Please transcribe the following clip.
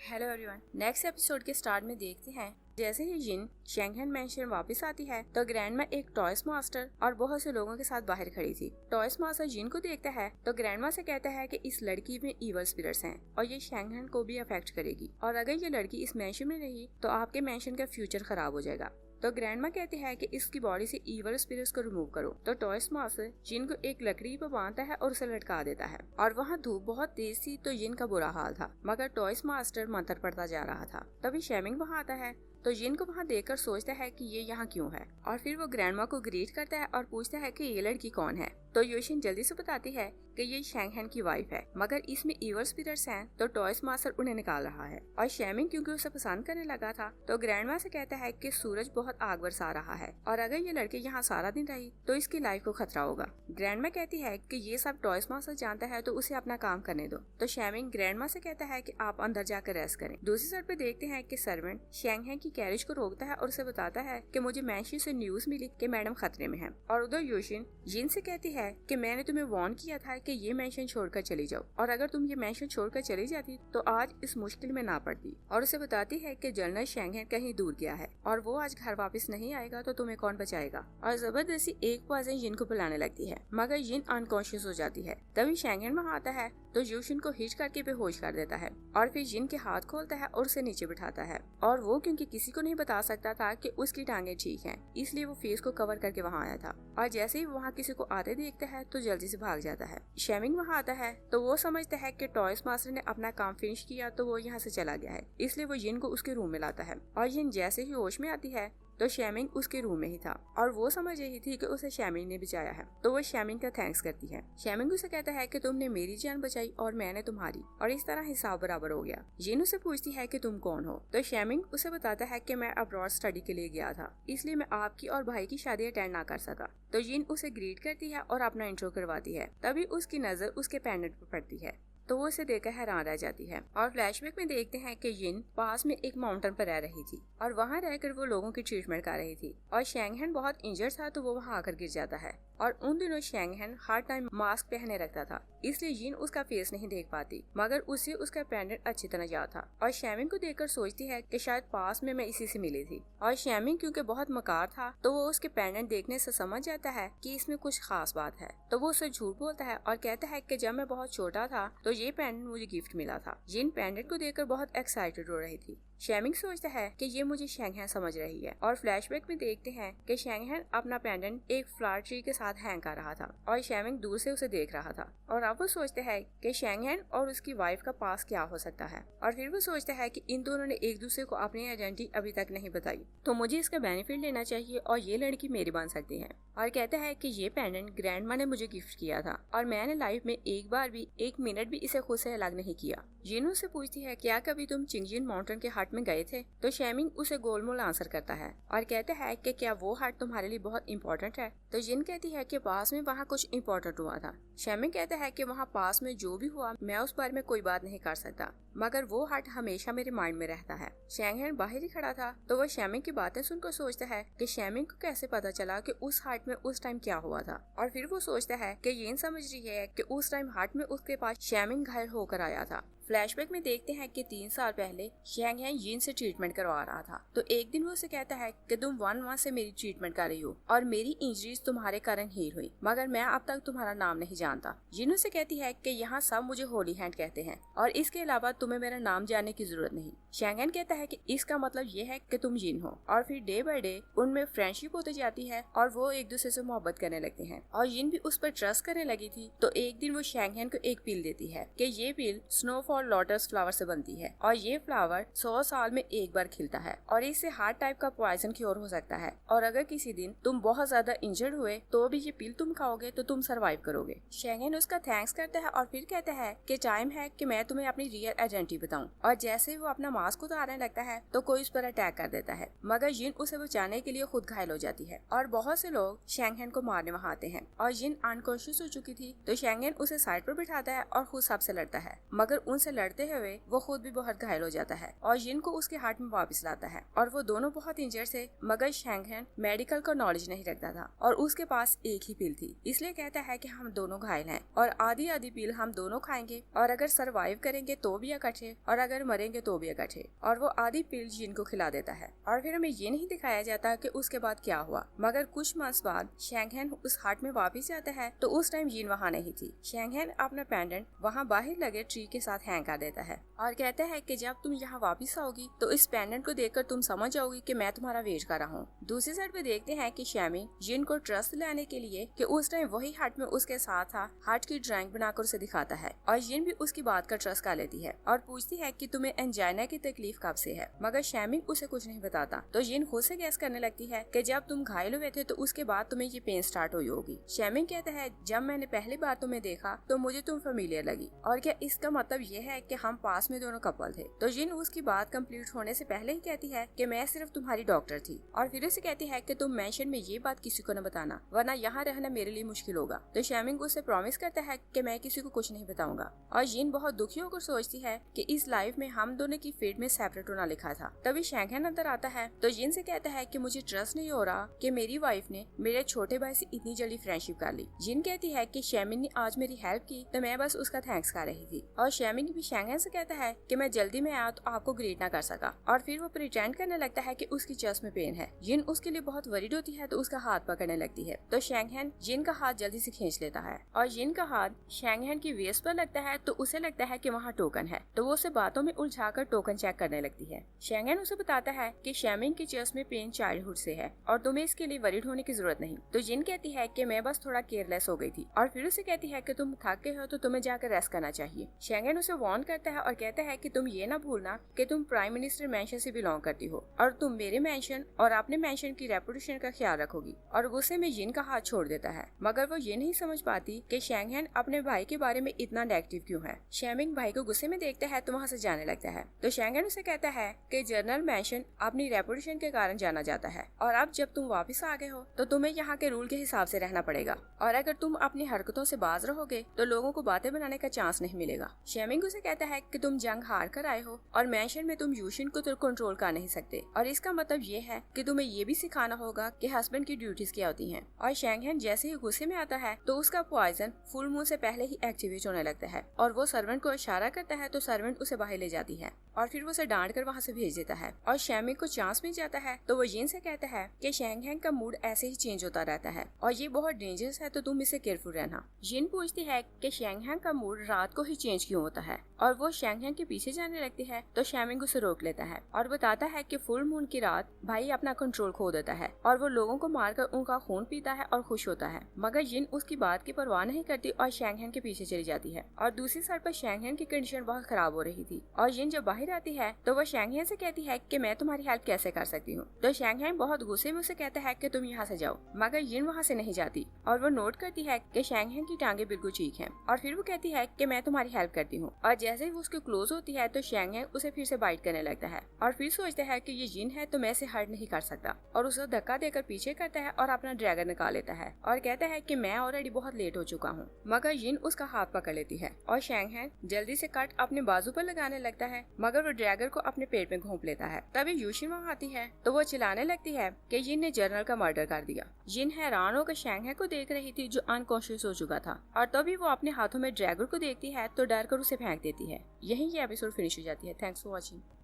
Hello everyone. Next episode के start में देखते हैं जैसे ही जिन शेंगहेन मैंशन वापस आती है तो ग्रैंडमा एक टॉयस मास्टर और बहुत से लोगों के साथ बाहर खड़ी थी। टॉयस मास्टर जिन को देखता है तो ग्रैंडमा से कहता है कि इस लड़की में इवल स्पिरिट्स हैं और ये शेंगहेन को भी अफेक्ट करेगी और अगर ये लड़की इस मैंशन में रही तो आपके मैंशन का फ्यूचर खराब हो जाएगा। तो ग्रैंडमा कहती है कि इसकी बॉडी से इवल स्पिरिट्स को रिमूव करो। तो टॉयस मास्टर जिन को एक लकड़ी पर बांधता है और उसे लटका देता है और वहाँ धूप बहुत तेज थी तो जिन का बुरा हाल था, मगर टॉयस मास्टर मंत्र पढ़ता जा रहा था। तभी शेमिंग वहाँ आता है तो जिन को वहाँ देखकर सोचता है कि ये यहाँ क्यों है और फिर वो ग्रैंडमा को ग्रीट करता है और पूछता है कि ये लड़की कौन है। तो योशिन जल्दी से बताती है कि ये शेंगहेन की वाइफ है, मगर इसमें इवल स्पिरिट्स हैं तो टॉयस मास्टर उन्हें निकाल रहा है। और शेमिंग क्योंकि उसे पसंद करने लगा था तो ग्रैंडमा से कहता है कि सूरज बहुत आग बरसा रहा है और अगर ये लड़की यहाँ सारा दिन रही तो इसकी लाइफ को खतरा होगा। ग्रैंडमा कहती है कि ये सब टॉयस मास्टर जानता है तो उसे अपना काम करने दो। तो शेमिंग ग्रैंडमा से कहता है कि आप अंदर जाकर रेस्ट करें। दूसरी साइड पे देखते हैं कि सर्वेंट शेंगहेन की कैरेज को रोकता है और उसे बताता है कि मुझे मैंशन से न्यूज मिली कि मैडम खतरे में है। और उधर योशिन जिन से कहती है कि मैंने तुम्हें वार्न किया था कि ये मैंशन छोड़कर चली जाओ और अगर तुम ये मैंशन छोड़कर चली जाती तो आज इस मुश्किल में ना पड़ती। और उसे बताती है कि जनरल शेंगहेन कहीं दूर गया है और वो आज घर वापस नहीं आएगा तो तुम्हें कौन बचाएगा। और जबरदस्ती एक पर्सन जिन को बुलाने लगती है मगर जिन अनकॉन्शियस हो जाती है। तभी शेंगहेन वहाँ आता है तो योशिन को हिच करके बेहोश कर देता है और फिर जिन के हाथ खोलता है और उसे नीचे बिठाता है। और वो क्योंकि किसी को नहीं बता सकता था कि उसकी टांगे ठीक हैं, इसलिए वो फेस को कवर करके वहाँ आया था। और जैसे ही वहाँ किसी को आते देखता है तो जल्दी से भाग जाता है। शेमिंग वहाँ आता है तो वो समझता है कि टॉयस मास्टर ने अपना काम फिनिश किया तो वो यहाँ से चला गया है, इसलिए वो जिन को उसके रूम में लाता है। और जिन जैसे ही होश में आती है तो शेमिंग उसके रूम में ही था और वो समझ रही थी कि उसे शेमिंग ने बचाया है। तो वो शेमिंग का थैंक्स करती है। शेमिंग उसे कहता है कि तुमने मेरी जान बचाई और मैंने तुम्हारी और इस तरह हिसाब बराबर हो गया। जिन उसे पूछती है कि तुम कौन हो तो शेमिंग उसे बताता है कि मैं अब्रॉड स्टडी के लिए गया था, इसलिए मैं आपकी और भाई की शादी अटेंड ना कर सका। तो जिन उसे ग्रीट करती है और अपना इंट्रो करवाती है। तभी उसकी नजर उसके पेंडेंट पर पड़ती है तो वो उसे देखकर हैरान रह जाती है। और फ्लैशबैक में देखते हैं कि जिन पास में एक माउंटेन पर रह रही थी और वहाँ रहकर वो लोगों की ट्रीटमेंट कर रही थी और शेंगहेन बहुत इंजर्ड था तो वो वहाँ आकर गिर जाता है। और उन दिनों शेंगहेन हर टाइम मास्क पहने रखता था, इसलिए जिन उसका फेस नहीं देख पाती, मगर उसे उसका पेंडेंट अच्छी तरह याद था। और शेमिंग को देखकर सोचती है कि शायद पास में मैं इसी से मिली थी। और शेमिंग क्योंकि बहुत मकार था तो वो उसके पेंडेंट देखने से समझ जाता है कि इसमें कुछ खास बात है। तो वो उसे झूठ बोलता है और कहता है कि जब मैं बहुत छोटा था तो ये पेंडेंट मुझे गिफ्ट मिला था। जिन पेंडेंट को देखकर बहुत एक्साइटेड हो रही थी। शेमिंग सोचता है कि ये मुझे शेंगहेन समझ रही है। और फ्लैशबैक में देखते हैं कि शेंगहेन अपना पेंडेंट एक फ्लावर ट्री के साथ हैंग कर रहा था और शेमिंग दूर से उसे देख रहा था। और अब वो सोचते हैं कि शेंगहेन और उसकी वाइफ का पास क्या हो सकता है। और फिर वो सोचता है कि इन दोनों ने एक दूसरे को अपनी आइडेंटिटी अभी तक नहीं बताई तो मुझे इसका बेनिफिट लेना चाहिए और ये लड़की मेरी बन सकती है। और कहता है कि ये पेंडेंट ग्रैंडमा ने मुझे गिफ्ट किया था और मैंने लाइफ में एक बार भी एक मिनट भी इसे खुद से अलग नहीं किया। जिन उससे पूछती है क्या कभी तुम चिंगजिन माउंटेन के हट में गए थे तो शेमिंग उसे गोलमोल आंसर करता है और कहता है कि क्या वो हट तुम्हारे लिए बहुत इंपॉर्टेंट है। तो जिन कहती है कि पास में वहाँ कुछ इंपॉर्टेंट हुआ था। शेमिंग कहता है कि वहाँ पास में जो भी हुआ मैं उस बारे में कोई बात नहीं कर सकता, मगर वो हट हमेशा मेरे माइंड में रहता है। शेंगहेन बाहर ही खड़ा था तो वो शेमिंग की बातें सुनकर सोचता है कि शेमिंग को कैसे पता चला कि उस हट में उस टाइम क्या हुआ था। और फिर वो सोचता है कि ये समझ रही है कि उस टाइम हट में उसके पास शेमिंग घायल होकर आया था। फ्लैशबैक में देखते हैं कि 3 साल पहले शेंगहेन जिन से ट्रीटमेंट करवा रहा था तो एक दिन वो उसे कहता है कि तुम 1 मंथ से मेरी ट्रीटमेंट कर रही हो और मेरी इंजरीज तुम्हारे कारण हील हुई, मगर मैं अब तक तुम्हारा नाम नहीं जानता। जिन उसे कहती है कि यहाँ सब मुझे होली हैंड कहते हैं और इसके अलावा तुम्हें मेरा नाम जानने की जरूरत नहीं। शेंगहेन कहता है कि इसका मतलब ये है कि तुम जिन हो। और फिर डे बाय डे उनमें फ्रेंडशिप होती जाती है और वो एक दूसरे से मोहब्बत करने लगते हैं और जिन भी उस पर ट्रस्ट करने लगी थी। तो एक दिन वो शेंगहेन को एक पिल देती है कि ये पिल स्नोफॉल लोटस फ्लावर से बनती है और ये फ्लावर 100 साल में एक बार खिलता है और इससे हर टाइप का पॉइजन क्योर हो सकता है। और अगर किसी दिन तुम बहुत ज्यादा इंजर्ड हुए तो भी ये पिल तुम खाओगे तो तुम सरवाइव करोगे। शेंगहेन उसका थैंक्स करता है और फिर कहता है कि टाइम है कि मैं तुम्हें अपनी रियल आइडेंटिटी बताऊं। और जैसे वो अपना मास्क उतारने लगता है तो कोई उस पर अटैक कर देता है, मगर जिन उसे बचाने के लिए खुद घायल हो जाती है और बहुत से लोग शेंगहेन को मारने वहाँ आते हैं। और जिन अनकॉन्शियस हो चुकी थी तो शेंगहेन उसे साइड पर बिठाता है और खुद सबसे लड़ता है, मगर उनसे उससे लड़ते हुए वो खुद भी बहुत घायल हो जाता है और जिन को उसके हार्ट में वापस लाता है। और वो दोनों बहुत इंजर्ड थे, मगर शैंगहेन मेडिकल का नॉलेज नहीं रखता था और उसके पास एक ही पिल थी, इसलिए कहता है कि हम दोनों घायल हैं और आधी आधी पिल हम दोनों खाएंगे और अगर सरवाइव करेंगे तो भी इकट्ठे और अगर मरेंगे तो भी इकट्ठे। और वो आधी पिल जिन को खिला देता है। और फिर हमें ये नहीं दिखाया जाता कि उसके बाद क्या हुआ, मगर कुछ मंथ्स बाद शैंगहेन उस हार्ट में वापस जाता है तो उस टाइम जिन वहाँ नहीं थी। शैंगहेन अपना पेंडेंट वहाँ बाहर लगे ट्री के साथ हैंग कर देता है और कहता है कि जब तुम यहाँ वापस आओगी तो इस पेंडेंट को देखकर तुम समझ जाओगी कि मैं तुम्हारा वेट कर रहा हूँ। दूसरी साइड पे देखते हैं कि शैमी जिन को ट्रस्ट लाने के लिए कि उस टाइम वही हार्ट में उसके साथ था, हार्ट की ड्राइंग बनाकर उसे दिखाता है और जिन भी उसकी बात का ट्रस्ट कर लेती है और पूछती है कि तुम्हें एंजाइना की तकलीफ कब से है, मगर शैमी उसे कुछ नहीं बताता। तो जिन खुद से गैस करने लगती है कि जब तुम घायल हुए थे तो उसके बाद तुम्हें ये पेन स्टार्ट हुई होगी। शैमी कहता है जब मैंने पहली बार तुम्हें देखा तो मुझे तुम फेमिलियर लगी और क्या इसका मतलब ये है कि हम पास में दोनों कपल थे। तो जिन उसकी बात कंप्लीट होने से पहले ही कहती है कि मैं सिर्फ तुम्हारी डॉक्टर थी और फिर उसे कहती है कि तुम मेंशन में ये बात किसी को न बताना वरना यहाँ रहना मेरे लिए मुश्किल होगा। तो शैमिंग उसे प्रॉमिस करता है कि मैं किसी को कुछ नहीं बताऊंगा और जिन बहुत दुखी होकर सोचती है कि इस लाइफ में हम दोनों की फेट में सेपरेट होना लिखा था। तभी शैंगहेन अंदर आता है तो जिन से कहता है कि मुझे ट्रस्ट नहीं हो रहा कि मेरी वाइफ ने मेरे छोटे भाई से इतनी जल्दी फ्रेंडशिप कर ली। जिन कहती है कि शैमिंग ने आज मेरी हेल्प की तो मैं बस उसका थैंक्स कर रही थी और शैमिंग भी शैंगहेन से कहता है कि मैं जल्दी में आया तो आपको ग्रीट ना कर सका और फिर वो प्रिटेंड करने लगता है कि उसकी चेस्ट में पेन है। जिन उसके लिए बहुत वरीड होती है तो उसका हाथ पकड़ने लगती है तो शैंगहेन जिन का हाथ जल्दी से खींच लेता है और जिन का हाथ शैंगहेन की वेस्ट पर लगता है तो उसे लगता है कि वहाँ टोकन है तो वो उसे बातों में उलझाकर टोकन चेक करने लगती है। शैंगहेन उसे बताता है कि शैमिंग की चेस्ट में पेन चाइल्डहुड से है और तुम्हें इसके लिए वरीड होने की जरूरत नहीं। तो जिन कहती है कि मैं बस थोड़ा केयरलेस हो गई थी और फिर उसे कहती है कि तुम थक गए हो तो तुम्हें जाकर रेस्ट करना चाहिए। शैंगहेन उसे वार्न करता है और कहता है कि तुम ये ना भूलना कि तुम प्राइम मिनिस्टर मेंशन से बिलोंग करती हो और तुम मेरे मेंशन और अपने मेंशन की रेपुटेशन का ख्याल रखोगी। और गुस्से में जिन का हाथ छोड़ देता है, मगर वो ये नहीं समझ पाती कि शैंगहेन अपने भाई के बारे में इतना नेगेटिव क्यों है। शैमिंग भाई को गुस्से में देखता है तो वहाँ से जाने लगता है तो शैंगहेन उसे कहता है कि जनरल मेंशन अपनी रेपुटेशन के कारण जाना जाता है और अब जब तुम वापस आ गए हो तो तुम्हें यहाँ के रूल के हिसाब से रहना पड़ेगा और अगर तुम अपनी हरकतों से बाज रहोगे तो लोगों को बातें बनाने का चांस नहीं मिलेगा। शैमिंग उसे कहता है कि तुम जंग हार कर आए हो और मेंशन में तुम यूशिन को तो कंट्रोल कर नहीं सकते और इसका मतलब ये है कि तुम्हें ये भी सिखाना होगा कि हस्बैंड की ड्यूटीज क्या होती हैं। और शैंगहेन जैसे ही गुस्से में आता है तो उसका पॉइजन फुल मून से पहले ही एक्टिवेट होने लगता है और वो सर्वेंट को इशारा करता है तो सर्वेंट उसे बाहर ले जाती है और फिर वो उसे डांट कर वहाँ से भेज देता है। और शैमिंग को चांस मिल जाता है तो वो जिन से कहता है कि शैंगहेन का मूड ऐसे ही चेंज होता रहता है और ये बहुत डेंजरस है तो तुम इससे केयरफुल रहना। जिन पूछती है कि शैंगहेन का मूड रात को ही चेंज क्यों होता है और वो शैंगहेन के पीछे जाने लगती है तो शैमिंग उसे रोक लेता है और बताता है कि फुल मून की रात भाई अपना कंट्रोल खो देता है और वो लोगों को मारकर उनका खून पीता है और खुश होता है। मगर जिन उसकी बात की परवाह नहीं करती और शैंगहेन के पीछे चली जाती है। और दूसरी साइड पर शैंगहेन की कंडीशन बहुत खराब हो रही थी और जिन जब बाहर आती है तो वो शैंगहेन से कहती है कि मैं तुम्हारी हेल्प कैसे कर सकती हूँ। तो शैंगहेन बहुत गुस्से में उसे कहता है कि तुम यहाँ से जाओ, मगर जिन वहाँ से नहीं जाती और वो नोट करती है कि शैंगहेन की टांगे बिल्कुल ठीक है और फिर वो कहती है कि मैं तुम्हारी हेल्प करती हूँ। और जैसे ही वो उसके क्लोज होती है तो शैंगहेन उसे फिर से बाइट करने लगता है और फिर सोचता है कि ये जिन है तो मैं इसे हर्ट नहीं कर सकता और उसे धक्का देकर पीछे करता है और अपना ड्रैगन निकाल लेता है और कहता है कि मैं ऑलरेडी बहुत लेट हो चुका हूँ। मगर जिन उसका हाथ पकड़ लेती है और शैंगहेन जल्दी से कट अपने बाजू पर लगाने लगता है, मगर वो ड्रैगन को अपने पेट में घोंप लेता है। तभी यूशिन वहाँ आती है तो वो चिल्लाने लगती है कि जिन ने जनरल का मर्डर कर दिया। जिन हैरान होकर शैंगहेन को देख रही थी जो अनकॉन्शियस हो चुका था और तभी वो अपने हाथों में ड्रैगन को देखती है तो डर कर उसे फेंक देती है। यही ये एपिसोड फिनिश हो जाती है। Thanks for watching.